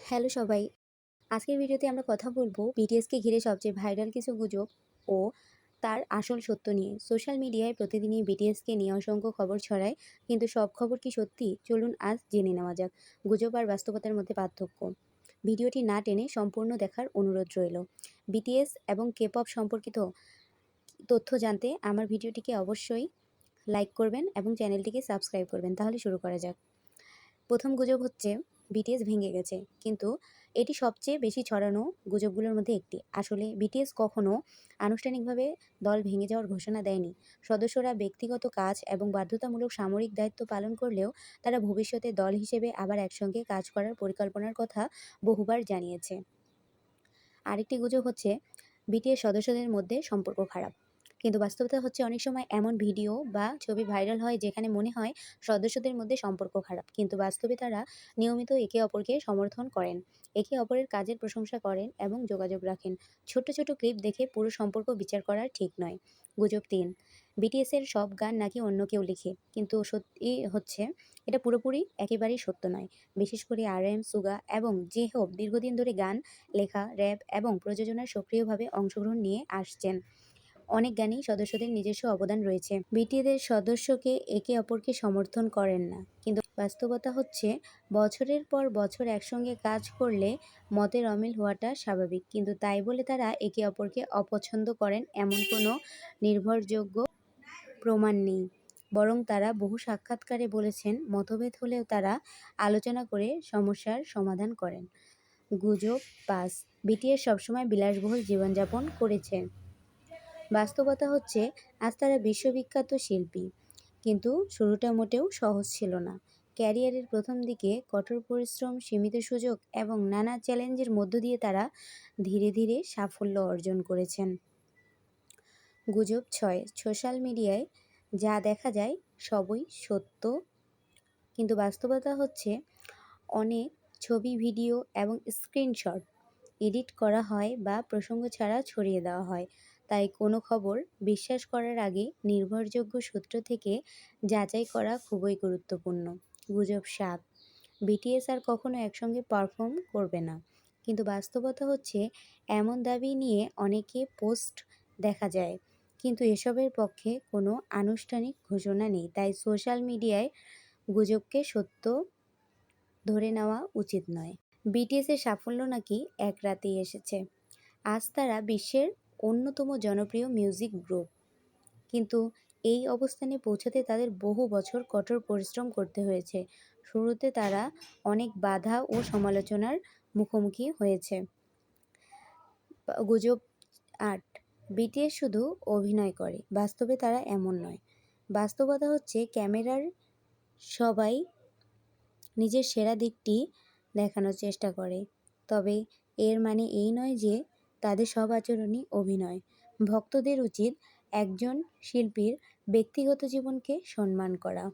Hello সবাই। আজকের ভিডিওতে আমরা কথা বলবো বিটিএসকে ঘিরে সবচেয়ে ভাইরাল কিছু গুজব ও তার আসল সত্য নিয়ে। সোশ্যাল মিডিয়ায় প্রতিদিনই বিটিএসকে নিয়ে অসংখ্য খবর ছড়ায়, কিন্তু সব খবর কি সত্যি? চলুন আজ জেনে নেওয়া যাক গুজব আর বাস্তবতার মধ্যে পার্থক্য। ভিডিওটি না টেনে সম্পূর্ণ দেখার অনুরোধ রইল। বিটিএস এবং কে-পপ সম্পর্কিত তথ্য জানতে আমার ভিডিওটিকে অবশ্যই লাইক করবেন এবং চ্যানেলটিকে সাবস্ক্রাইব করবেন। তাহলে শুরু করা যাক। প্রথম গুজব হচ্ছে বিটিএস ভেঙে গেছে, কিন্তু এটি সবচেয়ে বেশি ছড়ানো গুজবগুলোর মধ্যে একটি। আসলে বিটিএস কখনো আনুষ্ঠানিকভাবে দল ভেঙে যাওয়ার ঘোষণা দেয়নি। সদস্যরা ব্যক্তিগত কাজ এবং বাধ্যতামূলক সামরিক দায়িত্ব পালন করলেও তারা ভবিষ্যতে দল হিসেবে আবার একসঙ্গে কাজ করার পরিকল্পনার কথা বহুবার জানিয়েছে। আরেকটি গুজব হচ্ছে বিটিএস সদস্যদের মধ্যে সম্পর্ক খারাপ, কিন্তু বাস্তবতা হচ্ছে অনেক সময় এমন ভিডিও বা ছবি ভাইরাল হয় যেখানে মনে হয় সদস্যদের মধ্যে সম্পর্ক খারাপ, কিন্তু বাস্তবে তারা নিয়মিত একে অপরকে সমর্থন করেন, একে অপরের কাজের প্রশংসা করেন এবং যোগাযোগ রাখেন। ছোট ছোট ক্লিপ দেখে পুরো সম্পর্ক বিচার করা ঠিক নয়। গুজব ৩, বিটিএস এর সব গান নাকি অন্য কেউ লিখে, কিন্তু সত্যি হচ্ছে এটা পুরোপুরি একেবারেই সত্য নয়। বিশেষ করে RM, সুগা এবং জে হোপ দীর্ঘদিন ধরে গান লেখা, র্যাপ এবং প্রযোজনায় সক্রিয়ভাবে অংশগ্রহণ নিয়ে আসছেন। অনেক গানেই সদস্যদের নিজস্ব অবদান রয়েছে। বিটিএস সদস্যকে একে অপরকে সমর্থন করেন না, কিন্তু বাস্তবতা হচ্ছে বছরের পর বছর একসঙ্গে কাজ করলে মতের অমিল হওয়াটা স্বাভাবিক, কিন্তু তাই বলে তারা একে অপরকে অপছন্দ করেন এমন কোনো নির্ভরযোগ্য প্রমাণ নেই। বরং তারা বহু সাক্ষাৎকারে বলেছেন মতভেদ হলেও তারা আলোচনা করে সমস্যার সমাধান করেন। গুজব ৫, বিটিএস সবসময় বিলাসবহুল জীবনযাপন করেছে। বাস্তবতা হচ্ছে আজ তারা বিশ্ববিখ্যাত শিল্পী, কিন্তু শুরুটা মোটেও সহজ ছিল না। ক্যারিয়ারের প্রথম দিকে কঠোর পরিশ্রম, সীমিত সুযোগ এবং নানা চ্যালেঞ্জের মধ্য দিয়ে তারা ধীরে ধীরে সাফল্য অর্জন করেছেন। গুজব ৬, সোশ্যাল মিডিয়ায় যা দেখা যায় সবই সত্য, কিন্তু বাস্তবতা হচ্ছে অনেক ছবি, ভিডিও এবং স্ক্রিনশট এডিট করা হয় বা প্রসঙ্গ ছাড়া ছড়িয়ে দেওয়া হয়। তাই কোনো খবর বিশ্বাস করার আগে নির্ভরযোগ্য সূত্র থেকে যাচাই করা খুবই গুরুত্বপূর্ণ। গুজব ৭, বিটিএস আর কখনো একসঙ্গে পারফর্ম করবে না, কিন্তু বাস্তবতা হচ্ছে এমন দাবি নিয়ে অনেকে পোস্ট দেখা যায়, কিন্তু এসবের পক্ষে কোনো আনুষ্ঠানিক ঘোষণা নেই। তাই সোশ্যাল মিডিয়ায় গুজবকে সত্য ধরে নেওয়া উচিত নয়। বিটিএসের সাফল্য নাকি এক রাতেই এসেছে। আজ তারা বিশ্বের অন্যতম জনপ্রিয় মিউজিক গ্রুপ, কিন্তু এই অবস্থানে পৌঁছাতে তাদের বহু বছর কঠোর পরিশ্রম করতে হয়েছে। শুরুতে তারা অনেক বাধা ও সমালোচনার মুখোমুখি হয়েছে। গুজব ৮, বিটিএস শুধু অভিনয় করে, বাস্তবে তারা এমন নয়। বাস্তবতা হচ্ছে ক্যামেরার সবাই নিজের সেরা দিকটি দেখানোর চেষ্টা করে, তবে এর মানে এই নয় যে তাদের সব আচরণই অভিনয়। ভক্তদের উচিত একজন শিল্পীর ব্যক্তিগত জীবনকে সম্মান করা।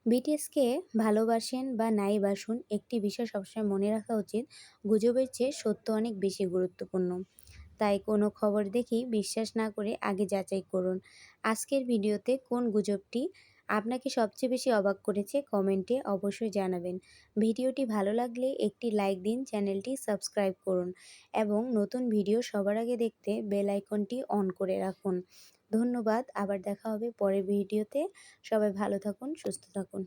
বিটিএসকে ভালোবাসেন বা নাই বাসুন, একটি বিষয় সবসময় মনে রাখা উচিত, গুজবের চেয়ে সত্য অনেক বেশি গুরুত্বপূর্ণ। তাই কোনো খবর দেখেই বিশ্বাস না করে আগে যাচাই করুন। আজকের ভিডিওতে কোন গুজবটি আপনাকে সবচেয়ে বেশি অবাক করেছে কমেন্টে অবশ্যই জানাবেন। ভিডিওটি ভালো লাগলে একটি লাইক দিন, চ্যানেলটি সাবস্ক্রাইব করুন এবং নতুন ভিডিও সবার আগে দেখতে বেল আইকনটি অন করে রাখুন। ধন্যবাদ। আবার দেখা হবে পরের ভিডিওতে। সবাই ভালো থাকুন, সুস্থ থাকুন।